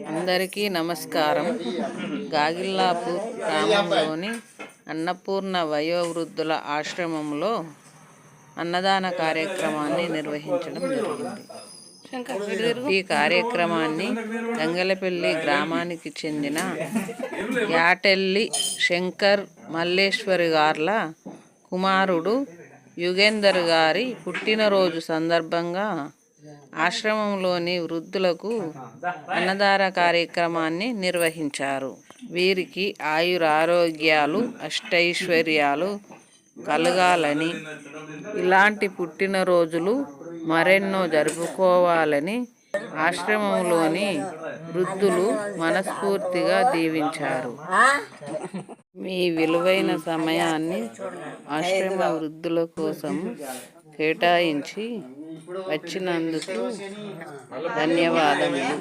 అందరికీ నమస్కారం. గాగిల్లాపూర్ గ్రామంలోని అన్నపూర్ణ వయోవృద్ధుల ఆశ్రమంలో అన్నదాన కార్యక్రమాన్ని నిర్వహించడం జరిగింది. ఈ కార్యక్రమాన్ని గంగలపల్లి గ్రామానికి చెందిన యాటెల్లి శంకర్ మల్లేశ్వరి గార్ల కుమారుడు యుగేందర్ గారి పుట్టినరోజు సందర్భంగా ఆశ్రమంలోని వృద్ధులకు అన్నదాన కార్యక్రమాన్ని నిర్వహించారు. వీరికి ఆయురారోగ్యాలు అష్టైశ్వర్యాలు కలగాలని, ఇలాంటి పుట్టినరోజులు మరెన్నో జరుపుకోవాలని ఆశ్రమంలోని వృద్ధులు మనస్ఫూర్తిగా దీవించారు. మీ విలువైన సమయాన్ని ఆశ్రమ వృద్ధుల కోసం కేటాయించి వచ్చినందుకు ధన్యవాదములు.